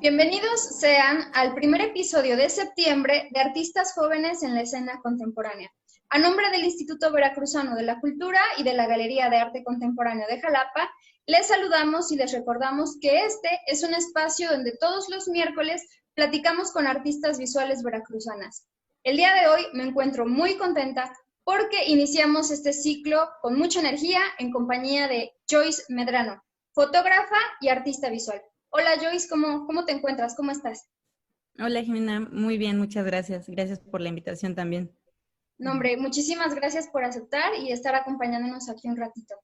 Bienvenidos sean al primer episodio de septiembre de Artistas Jóvenes en la Escena Contemporánea. A nombre del Instituto Veracruzano de la Cultura y de la Galería de Arte Contemporáneo de Jalapa, les saludamos y les recordamos que este es un espacio donde todos los miércoles platicamos con artistas visuales veracruzanas. El día de hoy me encuentro muy contenta porque iniciamos este ciclo con mucha energía en compañía de Joyce Medrano, fotógrafa y artista visual. Hola Joyce, ¿cómo te encuentras? ¿Cómo estás? Hola Jimena, muy bien, muchas gracias. Gracias por la invitación también. No, hombre, muchísimas gracias por aceptar y estar acompañándonos aquí un ratito.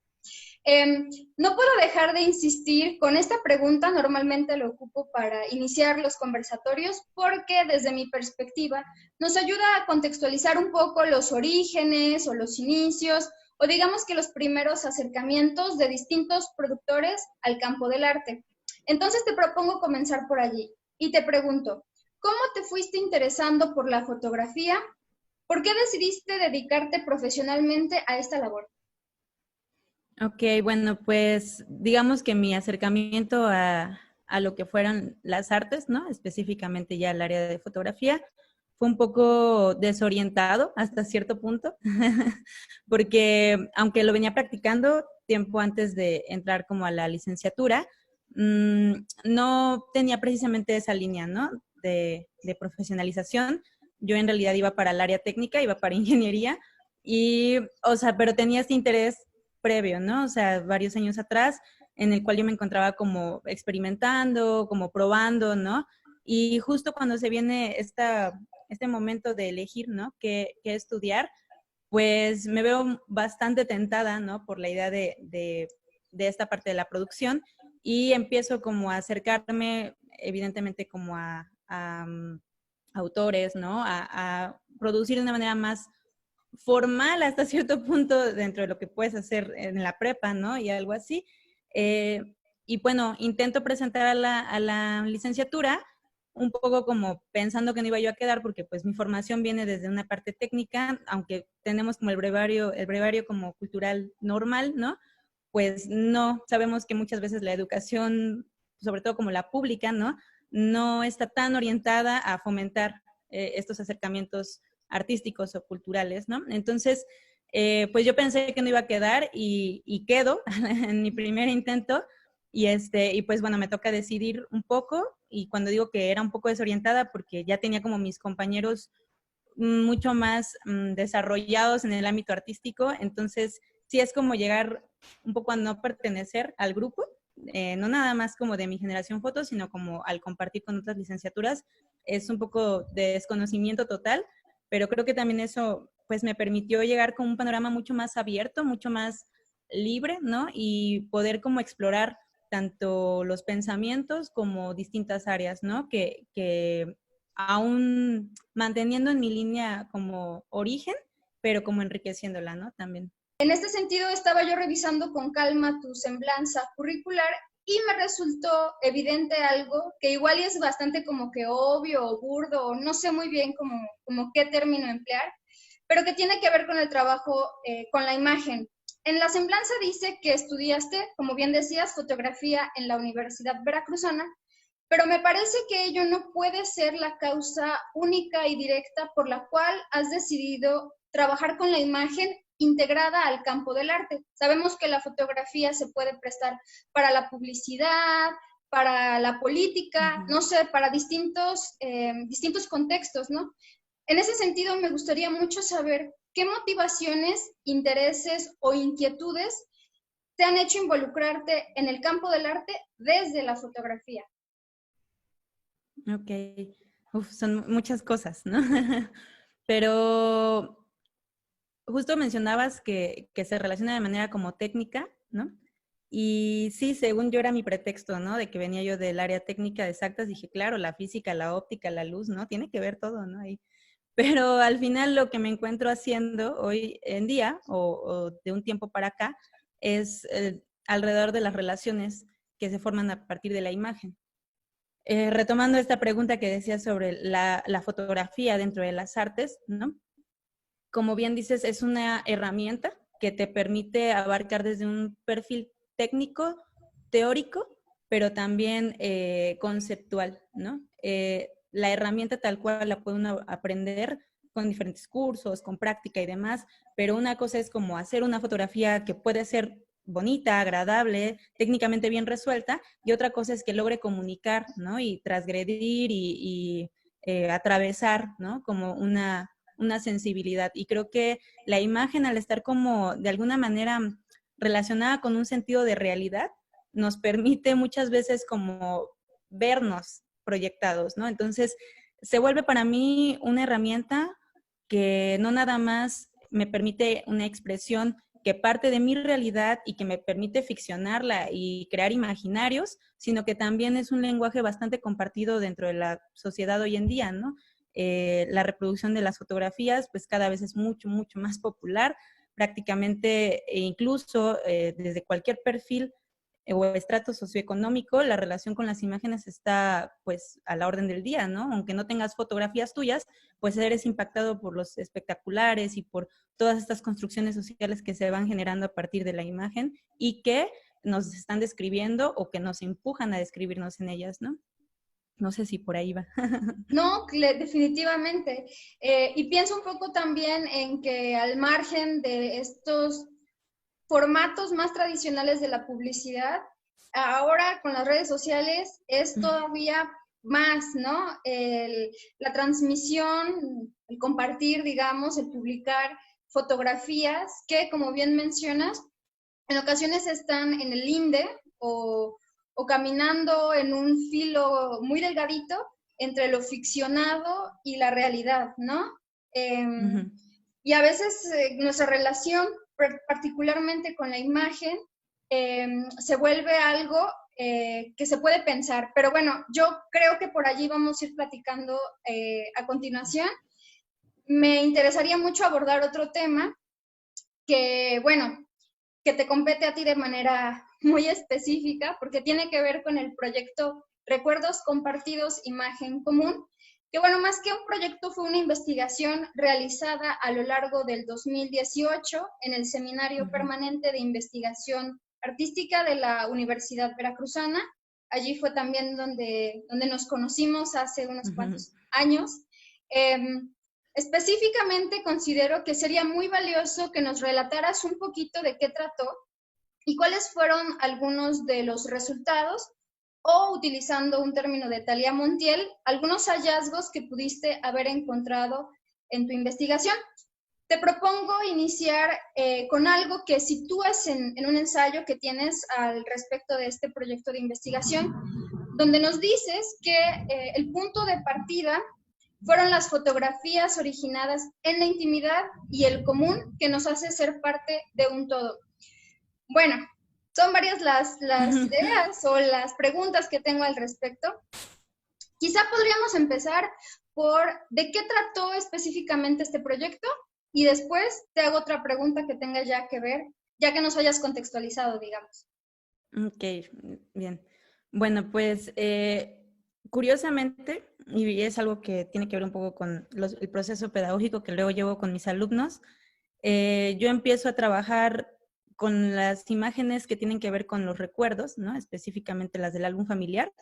No puedo dejar de insistir con esta pregunta, normalmente lo ocupo para iniciar los conversatorios porque desde mi perspectiva nos ayuda a contextualizar un poco los orígenes o los inicios o digamos que los primeros acercamientos de distintos productores al campo del arte. Entonces te propongo comenzar por allí y te pregunto, ¿cómo te fuiste interesando por la fotografía? ¿Por qué decidiste dedicarte profesionalmente a esta labor? Ok, bueno, pues digamos que mi acercamiento a lo que fueron las artes, ¿no? Específicamente ya el área de fotografía, fue un poco desorientado hasta cierto punto, porque aunque lo venía practicando tiempo antes de entrar como a la licenciatura, no tenía precisamente esa línea, ¿no? De profesionalización. Yo en realidad iba para el área técnica, iba para ingeniería, y, o sea, pero tenía este interés previo, ¿no? O sea, varios años atrás, en el cual yo me encontraba como experimentando, como probando, ¿no? Y justo cuando se viene este momento de elegir, ¿no? ¿Qué estudiar? Pues me veo bastante tentada, ¿no? Por la idea de esta parte de la producción y empiezo como a acercarme, evidentemente, como a autores, ¿no? A producir de una manera más formal hasta cierto punto dentro de lo que puedes hacer en la prepa, ¿no? Y algo así. Eh, y bueno, intento presentar a la licenciatura un poco como pensando que no iba yo a quedar porque pues mi formación viene desde una parte técnica, aunque tenemos como el brevario como cultural normal, ¿no? Pues no, sabemos que muchas veces la educación, sobre todo como la pública, ¿no? No está tan orientada a fomentar estos acercamientos artísticos o culturales, ¿no? Entonces, pues yo pensé que no iba a quedar y quedo en mi primer intento y pues bueno, me toca decidir un poco y cuando digo que era un poco desorientada porque ya tenía como mis compañeros mucho más desarrollados en el ámbito artístico, entonces sí es como llegar un poco a no pertenecer al grupo, no nada más como de mi generación foto, sino como al compartir con otras licenciaturas, es un poco de desconocimiento total, pero creo que también eso pues me permitió llegar con un panorama mucho más abierto, mucho más libre, ¿no? Y poder como explorar tanto los pensamientos como distintas áreas, ¿no? Que aún manteniendo en mi línea como origen, pero como enriqueciéndola, ¿no? También. En este sentido, estaba yo revisando con calma tu semblanza curricular y me resultó evidente algo que igual es bastante como que obvio o burdo, o no sé muy bien como qué término emplear, pero que tiene que ver con el trabajo con la imagen. En la semblanza dice que estudiaste, como bien decías, fotografía en la Universidad Veracruzana, pero me parece que ello no puede ser la causa única y directa por la cual has decidido trabajar con la imagen integrada al campo del arte. Sabemos que la fotografía se puede prestar para la publicidad, para la política, no sé, para distintos contextos, ¿no? En ese sentido, me gustaría mucho saber qué motivaciones, intereses o inquietudes te han hecho involucrarte en el campo del arte desde la fotografía. Ok. Uf, son muchas cosas, ¿no? Pero justo mencionabas que se relaciona de manera como técnica, ¿no? Y sí, según yo era mi pretexto, ¿no? De que venía yo del área técnica de exactas, dije, claro, la física, la óptica, la luz, ¿no? Tiene que ver todo, ¿no? Ahí. Pero al final lo que me encuentro haciendo hoy en día, o de un tiempo para acá, es alrededor de las relaciones que se forman a partir de la imagen. Retomando esta pregunta que decías sobre la fotografía dentro de las artes, ¿no? Como bien dices, es una herramienta que te permite abarcar desde un perfil técnico, teórico, pero también conceptual, ¿no? La herramienta tal cual la puede uno aprender con diferentes cursos, con práctica y demás, pero una cosa es como hacer una fotografía que puede ser bonita, agradable, técnicamente bien resuelta, y otra cosa es que logre comunicar, ¿no? Y transgredir y atravesar, ¿no? Como una sensibilidad. Y creo que la imagen, al estar como de alguna manera relacionada con un sentido de realidad, nos permite muchas veces como vernos proyectados, ¿no? Entonces, se vuelve para mí una herramienta que no nada más me permite una expresión que parte de mi realidad y que me permite ficcionarla y crear imaginarios, sino que también es un lenguaje bastante compartido dentro de la sociedad hoy en día, ¿no? La reproducción de las fotografías, pues cada vez es mucho, mucho más popular, prácticamente incluso desde cualquier perfil o estrato socioeconómico, la relación con las imágenes está pues a la orden del día, ¿no? Aunque no tengas fotografías tuyas, pues eres impactado por los espectaculares y por todas estas construcciones sociales que se van generando a partir de la imagen y que nos están describiendo o que nos empujan a describirnos en ellas, ¿no? No sé si por ahí va. No, definitivamente. Y pienso un poco también en que al margen de estos formatos más tradicionales de la publicidad, ahora con las redes sociales es todavía más, ¿no? La transmisión, el compartir, digamos, el publicar fotografías que, como bien mencionas, en ocasiones están en el linde o caminando en un filo muy delgadito entre lo ficcionado y la realidad, ¿no? Ujú. Y a veces nuestra relación, particularmente con la imagen, se vuelve algo que se puede pensar. Pero bueno, yo creo que por allí vamos a ir platicando a continuación. Me interesaría mucho abordar otro tema que, bueno, que te compete a ti de manera muy específica, porque tiene que ver con el proyecto Recuerdos Compartidos, Imagen Común, que bueno, más que un proyecto fue una investigación realizada a lo largo del 2018 en el Seminario Permanente de Investigación Artística de la Universidad Veracruzana. Allí fue también donde nos conocimos hace unos cuantos años. Eh, Específicamente considero que sería muy valioso que nos relataras un poquito de qué trató y cuáles fueron algunos de los resultados o, utilizando un término de Thalia Montiel, algunos hallazgos que pudiste haber encontrado en tu investigación. Te propongo iniciar con algo que sitúas en un ensayo que tienes al respecto de este proyecto de investigación, donde nos dices que el punto de partida fueron las fotografías originadas en la intimidad y el común que nos hace ser parte de un todo. Bueno, son varias las ideas o las preguntas que tengo al respecto. Quizá podríamos empezar por ¿de qué trató específicamente este proyecto? Y después te hago otra pregunta que tenga ya que ver, ya que nos hayas contextualizado, digamos. Ok, bien. Bueno, pues curiosamente, y es algo que tiene que ver un poco con el proceso pedagógico que luego llevo con mis alumnos, yo empiezo a trabajar con las imágenes que tienen que ver con los recuerdos, ¿no? Específicamente las del álbum familiar,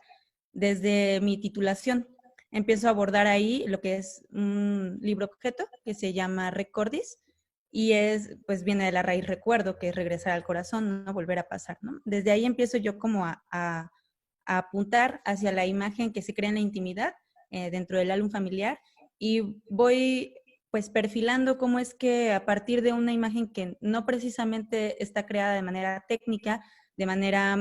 desde mi titulación. Empiezo a abordar ahí lo que es un libro objeto que se llama Recordis, y pues viene de la raíz recuerdo, que es regresar al corazón, ¿no? Volver a pasar, ¿no? Desde ahí empiezo yo como a apuntar hacia la imagen que se crea en la intimidad dentro del álbum familiar, y voy pues perfilando cómo es que a partir de una imagen que no precisamente está creada de manera técnica, de manera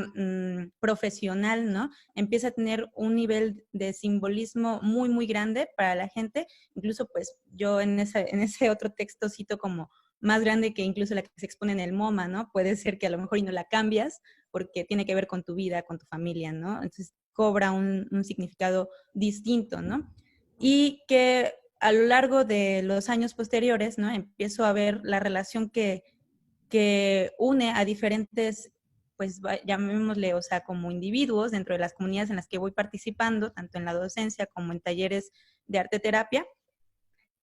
profesional, ¿no? Empieza a tener un nivel de simbolismo muy, muy grande para la gente. Incluso pues yo en ese otro texto cito como más grande que incluso la que se expone en el MoMA, ¿no? Puede ser que a lo mejor y no la cambias porque tiene que ver con tu vida, con tu familia, ¿no? Entonces cobra un significado distinto, ¿no? Y que a lo largo de los años posteriores, ¿no? Empiezo a ver la relación que une a diferentes pues llamémosle, o sea, como individuos dentro de las comunidades en las que voy participando, tanto en la docencia como en talleres de arte terapia,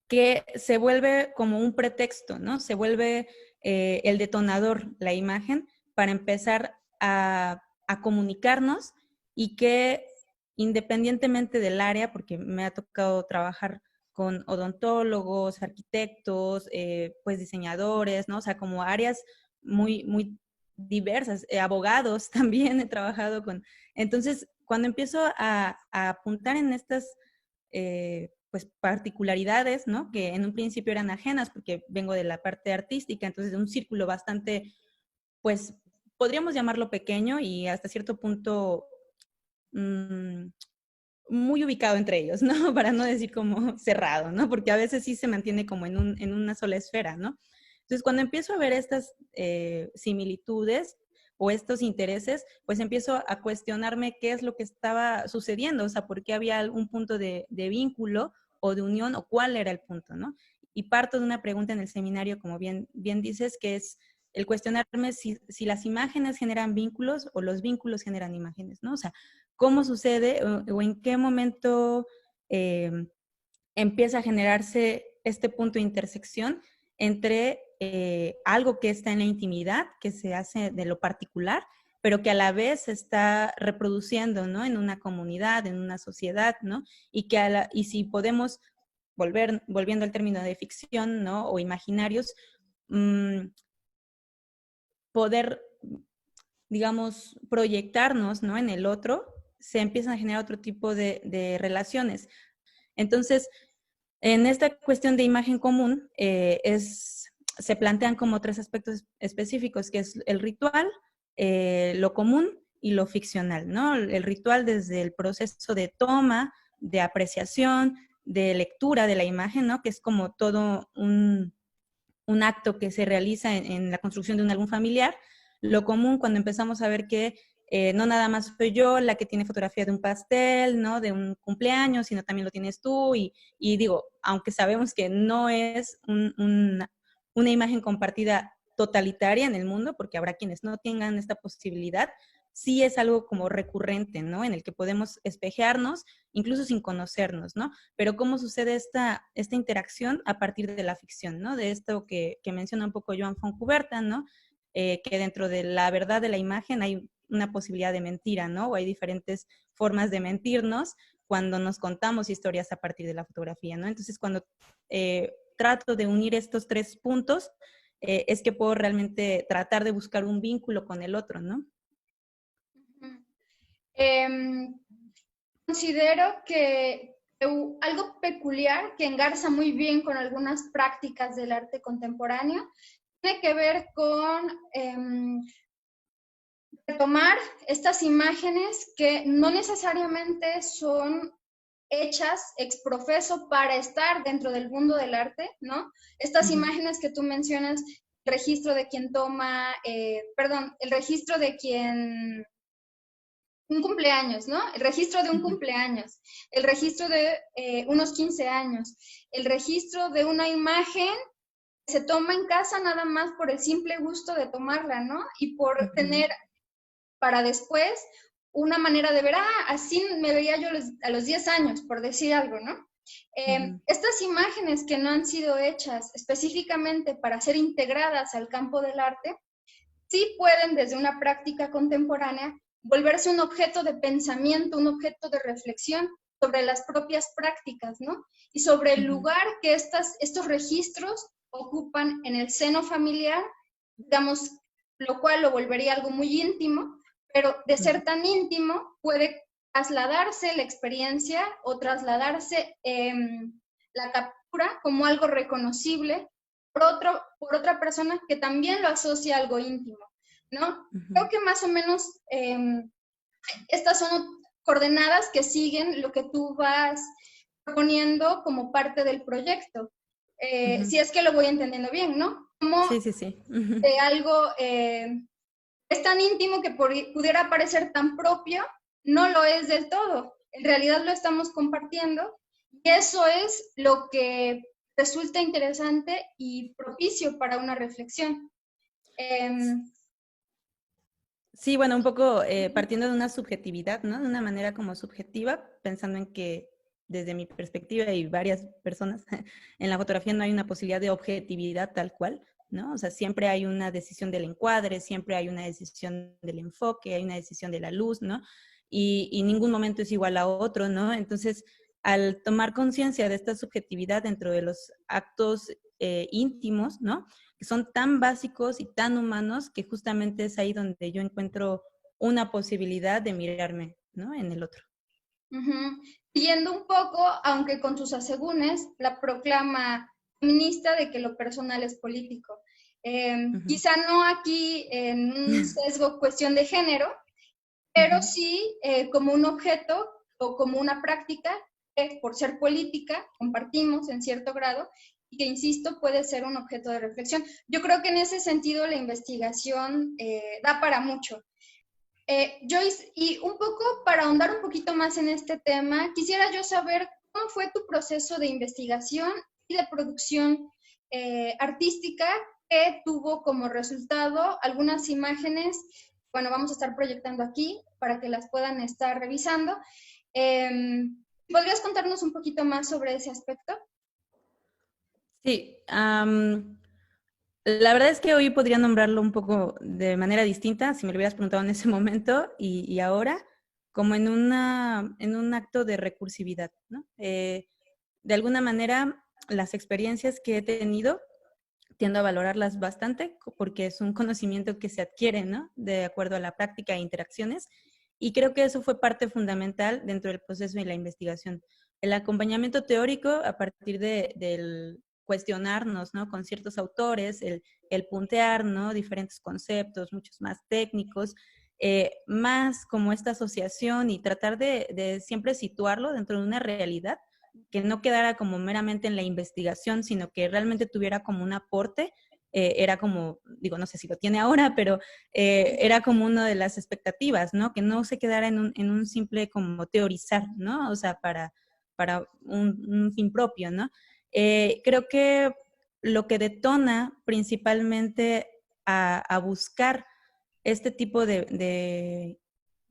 que se vuelve como un pretexto, ¿no? Se vuelve el detonador, la imagen, para empezar a comunicarnos y que independientemente del área, porque me ha tocado trabajar con odontólogos, arquitectos, pues diseñadores, ¿no? O sea, como áreas muy, muy diversas, abogados también he trabajado con. Entonces, cuando empiezo a apuntar en estas pues particularidades, ¿no? Que en un principio eran ajenas porque vengo de la parte artística, entonces de un círculo bastante, pues podríamos llamarlo pequeño y hasta cierto punto muy ubicado entre ellos, ¿no? Para no decir como cerrado, ¿no? Porque a veces sí se mantiene como en una sola esfera, ¿no? Entonces, cuando empiezo a ver estas similitudes o estos intereses, pues empiezo a cuestionarme qué es lo que estaba sucediendo, o sea, por qué había algún punto de vínculo o de unión o cuál era el punto, ¿no? Y parto de una pregunta en el seminario, como bien dices, que es el cuestionarme si las imágenes generan vínculos o los vínculos generan imágenes, ¿no? O sea, ¿cómo sucede o en qué momento empieza a generarse este punto de intersección entre algo que está en la intimidad, que se hace de lo particular, pero que a la vez se está reproduciendo, ¿no? En una comunidad, en una sociedad, ¿no? Y si podemos volviendo al término de ficción, ¿no? O imaginarios, poder, digamos, proyectarnos, ¿no? En el otro, se empiezan a generar otro tipo de relaciones. Entonces, en esta cuestión de imagen común, se plantean como tres aspectos específicos, que es el ritual, lo común y lo ficcional, ¿no? El ritual desde el proceso de toma, de apreciación, de lectura de la imagen, ¿no? Que es como todo un acto que se realiza en la construcción de un álbum familiar. Lo común cuando empezamos a ver que no nada más soy yo la que tiene fotografía de un pastel, ¿no? De un cumpleaños, sino también lo tienes tú. Y digo, aunque sabemos que no es una imagen compartida totalitaria en el mundo, porque habrá quienes no tengan esta posibilidad, sí es algo como recurrente, ¿no? En el que podemos espejearnos, incluso sin conocernos, ¿no? Pero cómo sucede esta interacción a partir de la ficción, ¿no? De esto que menciona un poco Joan Fontcuberta, ¿no? Que dentro de la verdad de la imagen hay una posibilidad de mentira, ¿no? O hay diferentes formas de mentirnos cuando nos contamos historias a partir de la fotografía, ¿no? Entonces, cuando trato de unir estos tres puntos, es que puedo realmente tratar de buscar un vínculo con el otro, ¿no? Considero que algo peculiar que engarza muy bien con algunas prácticas del arte contemporáneo tiene que ver con retomar estas imágenes que no necesariamente son hechas ex profeso para estar dentro del mundo del arte, ¿no? Estas imágenes que tú mencionas, el registro de quien toma, el registro de quien un cumpleaños, ¿no? El registro de un cumpleaños, el registro de unos 15 años, el registro de una imagen que se toma en casa nada más por el simple gusto de tomarla, ¿no? Y por tener para después una manera de ver, así me veía yo a los 10 años, por decir algo, ¿no? Estas imágenes que no han sido hechas específicamente para ser integradas al campo del arte, sí pueden desde una práctica contemporánea volverse un objeto de pensamiento, un objeto de reflexión sobre las propias prácticas, ¿no? Y sobre el lugar que estos registros ocupan en el seno familiar, digamos, lo cual lo volvería algo muy íntimo, pero de ser tan íntimo puede trasladarse la experiencia o trasladarse la captura como algo reconocible por otra persona que también lo asocia a algo íntimo, ¿no? Creo que más o menos estas son coordenadas que siguen lo que tú vas proponiendo como parte del proyecto. Si es que lo voy entendiendo bien, ¿no? Como sí, sí, sí. de algo es tan íntimo que pudiera parecer tan propio, no lo es del todo. En realidad lo estamos compartiendo y eso es lo que resulta interesante y propicio para una reflexión. Sí, bueno, un poco partiendo de una subjetividad, ¿no? De una manera como subjetiva, pensando en que desde mi perspectiva y varias personas, en la fotografía no hay una posibilidad de objetividad tal cual, ¿no? O sea, siempre hay una decisión del encuadre, siempre hay una decisión del enfoque, hay una decisión de la luz, ¿no? Y ningún momento es igual a otro, ¿no? Entonces, al tomar conciencia de esta subjetividad dentro de los actos íntimos, ¿no? Que son tan básicos y tan humanos que justamente es ahí donde yo encuentro una posibilidad de mirarme, ¿no? En el otro. Ujú. Siguiendo un poco, aunque con sus asegúnes, la proclama feminista de que lo personal es político. Ujú. Quizá no aquí en un sesgo cuestión de género, pero Ujú. sí como un objeto o como una práctica que por ser política compartimos en cierto grado y que, insisto, puede ser un objeto de reflexión. Yo creo que en ese sentido la investigación da para mucho. Joyce, y un poco para ahondar un poquito más en este tema, quisiera yo saber cómo fue tu proceso de investigación y de producción artística que tuvo como resultado algunas imágenes, bueno, vamos a estar proyectando aquí para que las puedan estar revisando. Eh, ¿Podrías contarnos un poquito más sobre ese aspecto? Sí, la verdad es que hoy podría nombrarlo un poco de manera distinta, si me lo hubieras preguntado en ese momento y ahora, como en un acto de recursividad, ¿no? De alguna manera, las experiencias que he tenido tiendo a valorarlas bastante porque es un conocimiento que se adquiere, ¿no? De acuerdo a la práctica e interacciones. Y creo que eso fue parte fundamental dentro del proceso de la investigación. El acompañamiento teórico a partir del cuestionarnos, ¿no? Con ciertos autores, el puntear, ¿no? Diferentes conceptos, muchos más técnicos, más como esta asociación y tratar de siempre situarlo dentro de una realidad que no quedara como meramente en la investigación, sino que realmente tuviera como un aporte, era como, digo, no sé si lo tiene ahora, pero era como una de las expectativas, ¿no? Que no se quedara en un simple como teorizar, ¿no? O sea, para un fin propio, ¿no? Creo que lo que detona principalmente a buscar este tipo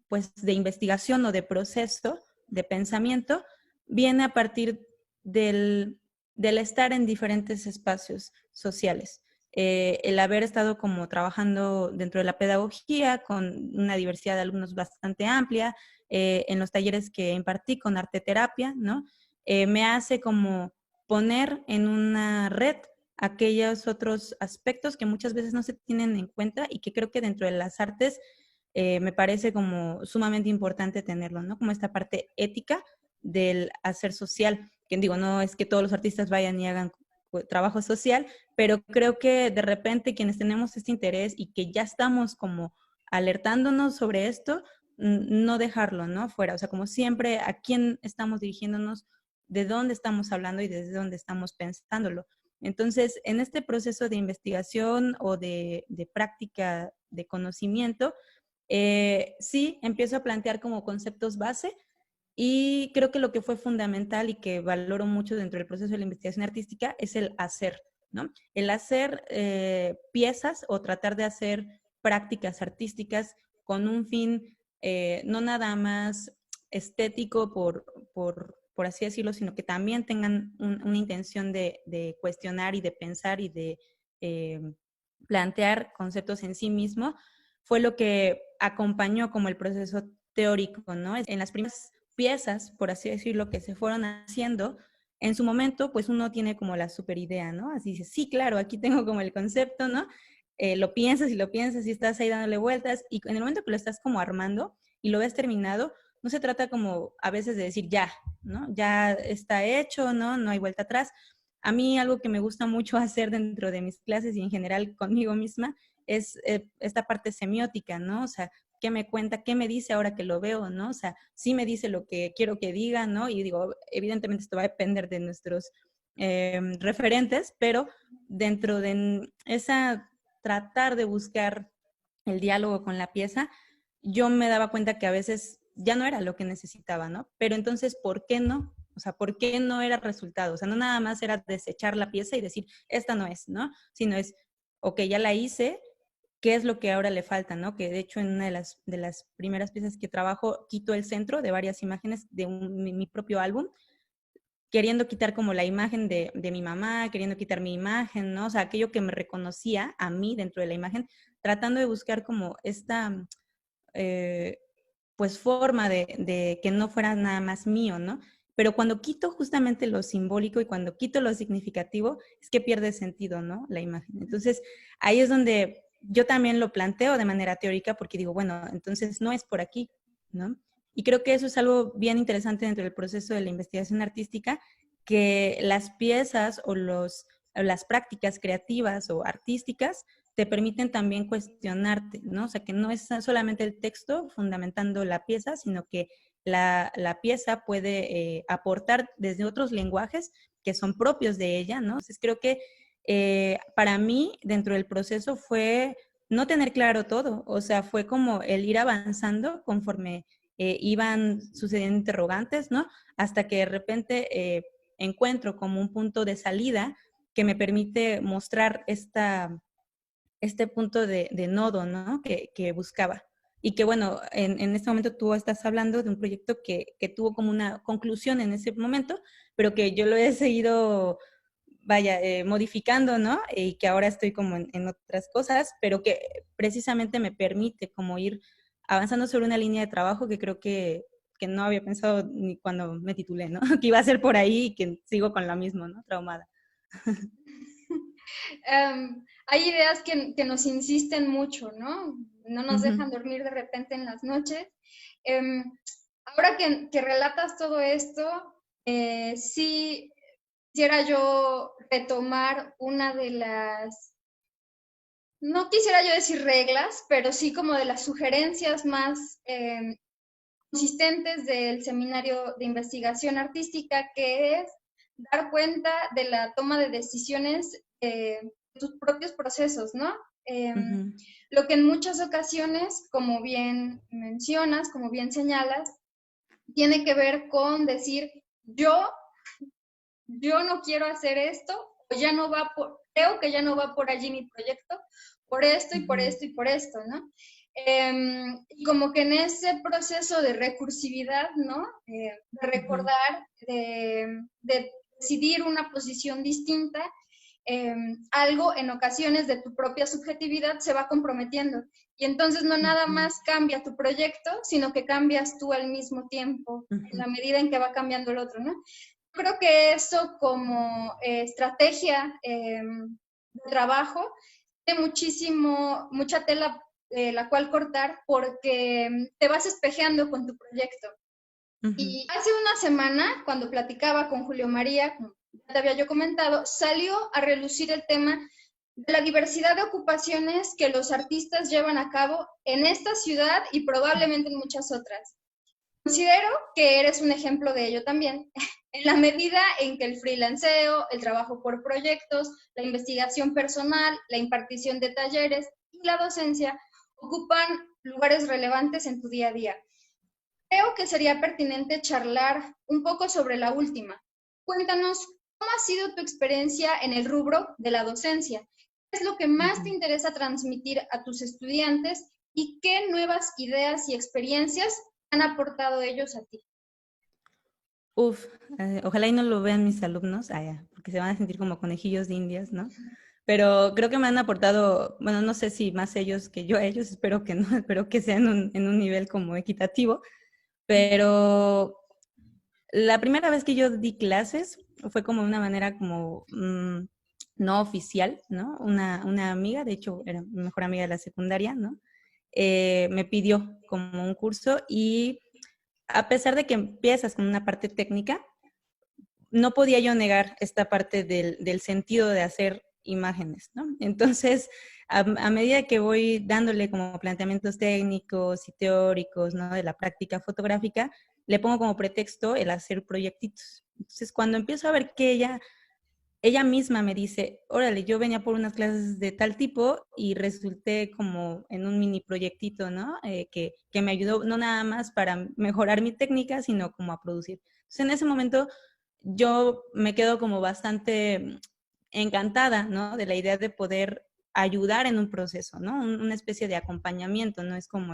pues, de investigación o de proceso de pensamiento viene a partir del estar en diferentes espacios sociales. El haber estado como trabajando dentro de la pedagogía con una diversidad de alumnos bastante amplia, en los talleres que impartí con arte terapia, ¿no? Me hace como poner en una red aquellos otros aspectos que muchas veces no se tienen en cuenta y que creo que dentro de las artes me parece como sumamente importante tenerlo, ¿no? Como esta parte ética del hacer social, que digo, no es que todos los artistas vayan y hagan trabajo social, pero creo que de repente quienes tenemos este interés y que ya estamos como alertándonos sobre esto, no dejarlo, ¿no? Fuera, o sea, como siempre, a quién estamos dirigiéndonos, de dónde estamos hablando y desde dónde estamos pensándolo. Entonces, en este proceso de investigación o de práctica de conocimiento, sí, empiezo a plantear como conceptos base y creo que lo que fue fundamental y que valoro mucho dentro del proceso de la investigación artística es el hacer, ¿no? El hacer piezas o tratar de hacer prácticas artísticas con un fin no nada más estético por así decirlo, sino que también tengan una intención de cuestionar y de pensar y de eh, plantear conceptos en sí mismo, fue lo que acompañó como el proceso teórico, ¿no? En las primeras piezas, por así decirlo, que se fueron haciendo, en su momento, pues uno tiene como la super idea, ¿no? Así dice, sí, claro, aquí tengo como el concepto, ¿no? Lo piensas y estás ahí dándole vueltas y en el momento que lo estás como armando y lo ves terminado, no se trata como a veces de decir ya, ¿no? Ya está hecho, ¿no? No hay vuelta atrás. A mí algo que me gusta mucho hacer dentro de mis clases y en general conmigo misma es esta parte semiótica, ¿no? O sea, qué me cuenta, qué me dice ahora que lo veo, ¿no? O sea, sí me dice lo que quiero que diga, ¿no? Y digo, evidentemente esto va a depender de nuestros referentes, pero dentro de esa tratar de buscar el diálogo con la pieza, yo me daba cuenta que a veces ya no era lo que necesitaba, ¿no? Pero entonces, ¿por qué no? O sea, ¿por qué no era resultado? O sea, no nada más era desechar la pieza y decir, esta no es, ¿no? Sino es, ok, ya la hice, qué es lo que ahora le falta, ¿no? Que de hecho en una de las primeras piezas que trabajo quito el centro de varias imágenes de mi propio álbum, queriendo quitar como la imagen de mi mamá, queriendo quitar mi imagen, ¿no? O sea, aquello que me reconocía a mí dentro de la imagen, tratando de buscar como esta, eh, pues, forma de que no fuera nada más mío, ¿no? Pero cuando quito justamente lo simbólico y cuando quito lo significativo, es que pierde sentido, ¿no? La imagen. Entonces, ahí es donde yo también lo planteo de manera teórica porque digo, bueno, entonces no es por aquí, ¿no? Y creo que eso es algo bien interesante dentro del proceso de la investigación artística, que las piezas o las prácticas creativas o artísticas te permiten también cuestionarte, ¿no? O sea, que no es solamente el texto fundamentando la pieza, sino que la pieza puede aportar desde otros lenguajes que son propios de ella, ¿no? Entonces creo que para mí dentro del proceso fue no tener claro todo, o sea, fue como el ir avanzando conforme iban sucediendo interrogantes, ¿no? Hasta que de repente encuentro como un punto de salida que me permite mostrar este punto de nodo, ¿no? Que buscaba. Y que bueno, en este momento tú estás hablando de un proyecto que tuvo como una conclusión en ese momento, pero que yo lo he seguido, vaya, modificando, ¿no? Y que ahora estoy como en otras cosas, pero que precisamente me permite como ir avanzando sobre una línea de trabajo que creo que no había pensado ni cuando me titulé, ¿no? Que iba a ser por ahí y que sigo con lo mismo, ¿no? Traumada. Hay ideas que nos insisten mucho, ¿no? No nos dejan Ujú. dormir de repente en las noches. Em, Ahora que relatas todo esto, sí quisiera yo retomar una de las, no quisiera yo decir reglas, pero sí como de las sugerencias más consistentes del seminario de investigación artística, que es dar cuenta de la toma de decisiones de tus propios procesos, ¿no? Ujú. Lo que en muchas ocasiones, como bien mencionas, como bien señalas, tiene que ver con decir, yo, yo no quiero hacer esto, o ya no va por, creo que ya no va por allí mi proyecto, por esto y por Ujú. esto y por esto, ¿no? Y como que en ese proceso de recursividad, ¿no? De Ujú. recordar, de decidir una posición distinta, algo en ocasiones de tu propia subjetividad se va comprometiendo. Y entonces no nada Ujú. más cambia tu proyecto, sino que cambias tú al mismo tiempo, en Ujú. la medida en que va cambiando el otro, ¿no? Creo que eso como estrategia de trabajo tiene mucha tela la cual cortar porque te vas espejeando con tu proyecto. Ujú. Y hace una semana, cuando platicaba con Julio María, como ya te había yo comentado, salió a relucir el tema de la diversidad de ocupaciones que los artistas llevan a cabo en esta ciudad y probablemente en muchas otras. Considero que eres un ejemplo de ello también, en la medida en que el freelanceo, el trabajo por proyectos, la investigación personal, la impartición de talleres y la docencia ocupan lugares relevantes en tu día a día. Creo que sería pertinente charlar un poco sobre la última. Cuéntanos cómo ha sido tu experiencia en el rubro de la docencia. ¿Qué es lo que más te Ujú. interesa transmitir a tus estudiantes y qué nuevas ideas y experiencias han aportado ellos a ti? Uf, ojalá y no lo vean mis alumnos, porque se van a sentir como conejillos de indias, ¿no? Pero creo que me han aportado, bueno, no sé si más ellos que yo a ellos, espero que no, espero que sean en un nivel como equitativo, pero la primera vez que yo di clases fue como de una manera como no oficial, ¿no? Una amiga, de hecho era mi mejor amiga de la secundaria, ¿no? Me pidió como un curso y a pesar de que empiezas con una parte técnica, no podía yo negar esta parte del sentido de hacer imágenes, ¿no? Entonces, a medida que voy dándole como planteamientos técnicos y teóricos, ¿no? De la práctica fotográfica, le pongo como pretexto el hacer proyectitos. Entonces, cuando empiezo a ver que ella misma me dice, órale, yo venía por unas clases de tal tipo y resulté como en un mini proyectito, ¿no? Que me ayudó no nada más para mejorar mi técnica, sino como a producir. Entonces, en ese momento yo me quedo como bastante encantada, ¿no? De la idea de poder ayudar en un proceso, ¿no? Una especie de acompañamiento, no es como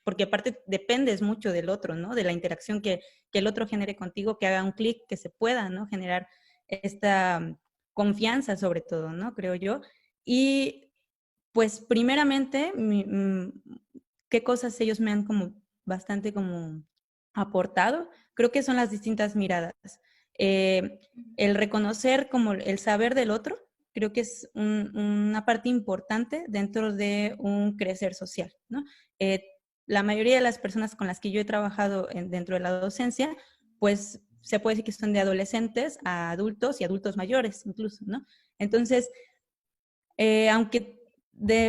porque aparte dependes mucho del otro, ¿no? De la interacción que el otro genere contigo, que haga un clic, que se pueda, ¿no? Generar esta confianza sobre todo, ¿no? Creo yo. Y pues primeramente, qué cosas ellos me han como bastante como aportado, creo que son las distintas miradas. El reconocer como el saber del otro, creo que es una parte importante dentro de un crecer social, ¿no? La mayoría de las personas con las que yo he trabajado dentro de la docencia, pues se puede decir que son de adolescentes a adultos y adultos mayores incluso, ¿no? Entonces, aunque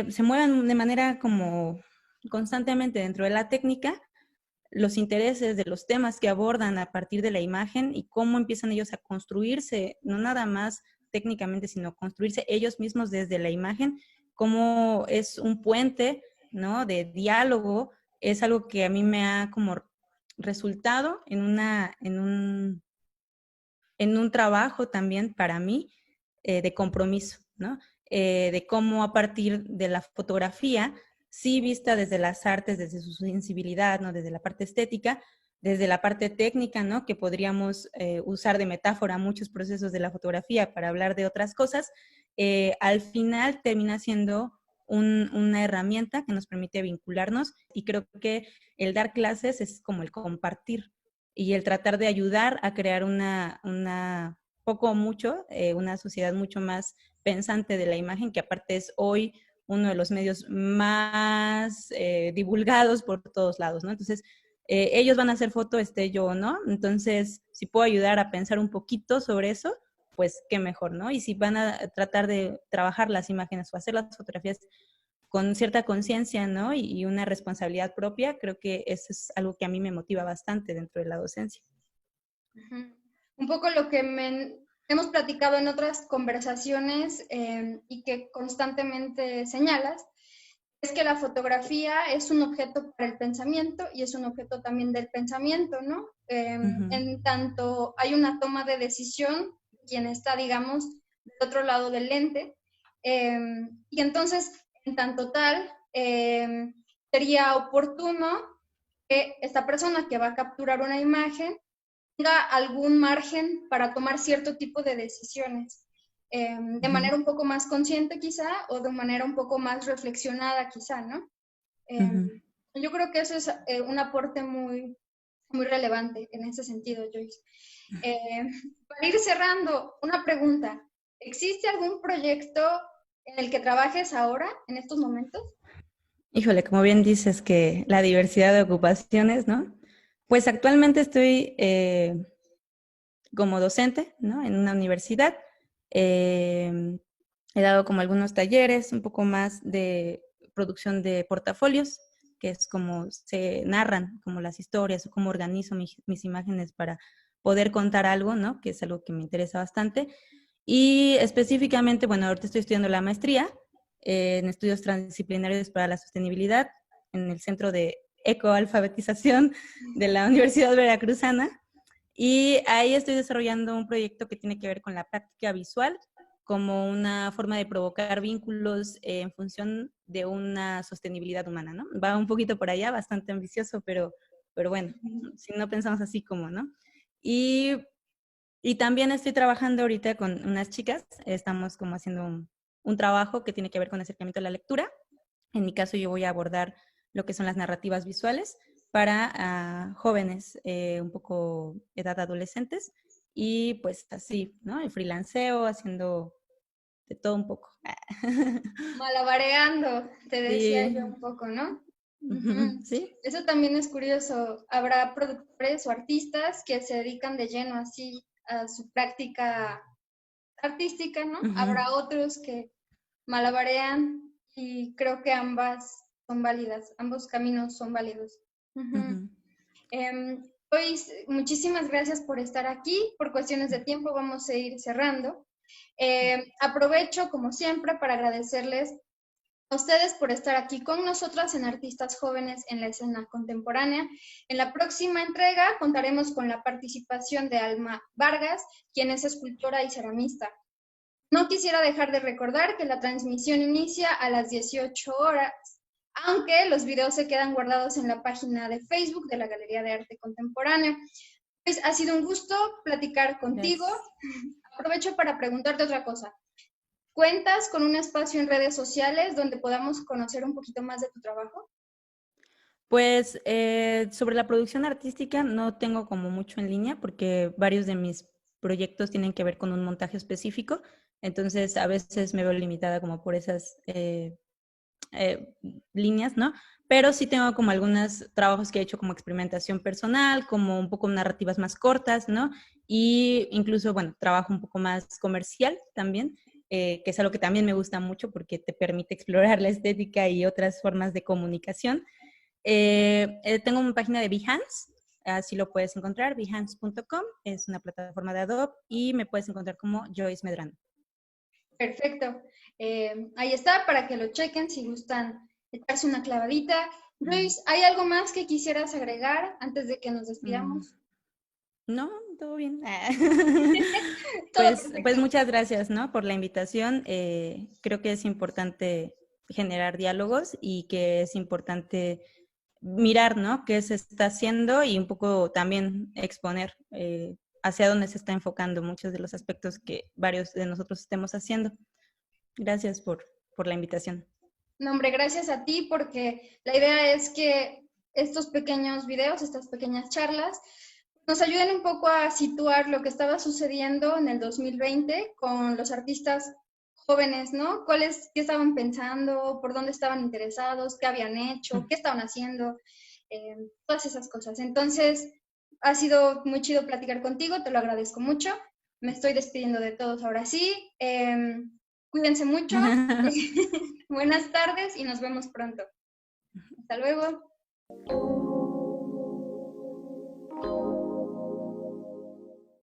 se muevan de manera como constantemente dentro de la técnica, los intereses de los temas que abordan a partir de la imagen y cómo empiezan ellos a construirse, no nada más técnicamente, sino construirse ellos mismos desde la imagen, cómo es un puente, ¿no? De diálogo, es algo que a mí me ha como resultado en un trabajo también para mí de compromiso, ¿no? De cómo a partir de la fotografía, sí vista desde las artes, desde su sensibilidad, ¿no? Desde la parte estética, desde la parte técnica, ¿no? Que podríamos usar de metáfora muchos procesos de la fotografía para hablar de otras cosas, al final termina siendo una herramienta que nos permite vincularnos y creo que el dar clases es como el compartir y el tratar de ayudar a crear poco o mucho, una sociedad mucho más pensante de la imagen, que aparte es hoy uno de los medios más divulgados por todos lados, ¿no? Entonces, ellos van a hacer foto, esté yo o no, entonces, si puedo ayudar a pensar un poquito sobre eso, pues qué mejor, ¿no? Y si van a tratar de trabajar las imágenes o hacer las fotografías con cierta conciencia, ¿no? Y una responsabilidad propia, creo que eso es algo que a mí me motiva bastante dentro de la docencia. Un poco lo que hemos platicado en otras conversaciones y que constantemente señalas, es que la fotografía es un objeto para el pensamiento y es un objeto también del pensamiento, ¿no? En tanto hay una toma de decisión, quien está, digamos, del otro lado del lente, y entonces, en tanto tal, sería oportuno que esta persona que va a capturar una imagen tenga algún margen para tomar cierto tipo de decisiones, de manera un poco más consciente quizá o de manera un poco más reflexionada quizá, ¿no? Yo creo que eso es un aporte muy, muy relevante en ese sentido, Joyce. Para ir cerrando, una pregunta. ¿Existe algún proyecto en el que trabajes ahora, en estos momentos? Híjole, como bien dices que la diversidad de ocupaciones, ¿no? Pues actualmente estoy como docente, ¿no? En una universidad. He dado como algunos talleres, un poco más de producción de portafolios, que es como se narran como las historias o cómo organizo mis imágenes para poder contar algo, ¿no? Que es algo que me interesa bastante. Y específicamente, bueno, ahorita estoy estudiando la maestría en estudios transdisciplinarios para la sostenibilidad en el Centro de Ecoalfabetización de la Universidad Veracruzana. Y ahí estoy desarrollando un proyecto que tiene que ver con la práctica visual como una forma de provocar vínculos en función de una sostenibilidad humana, ¿no? Va un poquito por allá, bastante ambicioso, pero bueno, si no pensamos así como, ¿no? Y, y también estoy trabajando ahorita con unas chicas, estamos como haciendo un trabajo que tiene que ver con acercamiento a la lectura. En mi caso yo voy a abordar lo que son las narrativas visuales para jóvenes, un poco edad adolescentes, y pues así, ¿no? El freelanceo, haciendo de todo un poco. Malabareando, te decía yo Sí, un poco, ¿no? Ujú. sí. Eso también es curioso. Habrá productores o artistas que se dedican de lleno así a su práctica artística, ¿no? Habrá otros que malabarean y creo que ambas son válidas, ambos caminos son válidos. Luis, muchísimas gracias por estar aquí. Por cuestiones de tiempo vamos a ir cerrando. Aprovecho, como siempre, para agradecerles a ustedes por estar aquí con nosotras en Artistas Jóvenes en la Escena Contemporánea. En la próxima entrega contaremos con la participación de Alma Vargas, quien es escultora y ceramista. No quisiera dejar de recordar que la transmisión inicia a las 18 horas, aunque los videos se quedan guardados en la página de Facebook de la Galería de Arte Contemporáneo. Pues ha sido un gusto platicar contigo. Gracias. Aprovecho para preguntarte otra cosa. ¿Cuentas con un espacio en redes sociales donde podamos conocer un poquito más de tu trabajo? Pues sobre la producción artística no tengo como mucho en línea porque varios de mis proyectos tienen que ver con un montaje específico, entonces a veces me veo limitada como por esas líneas, ¿no? Pero sí tengo como algunos trabajos que he hecho como experimentación personal, como un poco narrativas más cortas, ¿no? Y incluso, bueno, trabajo un poco más comercial también, que es algo que también me gusta mucho porque te permite explorar la estética y otras formas de comunicación. Tengo una página de Behance, así lo puedes encontrar, behance.com, es una plataforma de Adobe y me puedes encontrar como Joyce Medrano. Perfecto. Ahí está, para que lo chequen si gustan echarse una clavadita. Joyce, ¿hay algo más que quisieras agregar antes de que nos despidamos? No, todo bien. Todo Pues perfecto. muchas gracias, ¿no? Por la invitación. Creo que es importante generar diálogos y que es importante mirar, ¿no? Qué se está haciendo y un poco también exponer hacia dónde se está enfocando muchos de los aspectos que varios de nosotros estemos haciendo. Gracias por la invitación. No, hombre, gracias a ti porque la idea es que estos pequeños videos, estas pequeñas charlas, nos ayuden un poco a situar lo que estaba sucediendo en el 2020 con los artistas jóvenes, ¿no? ¿Qué estaban pensando? ¿Por dónde estaban interesados? ¿Qué habían hecho? ¿Qué estaban haciendo? Todas esas cosas. Entonces, ha sido muy chido platicar contigo, te lo agradezco mucho. Me estoy despidiendo de todos ahora sí. Cuídense mucho. Buenas tardes y nos vemos pronto. Hasta luego.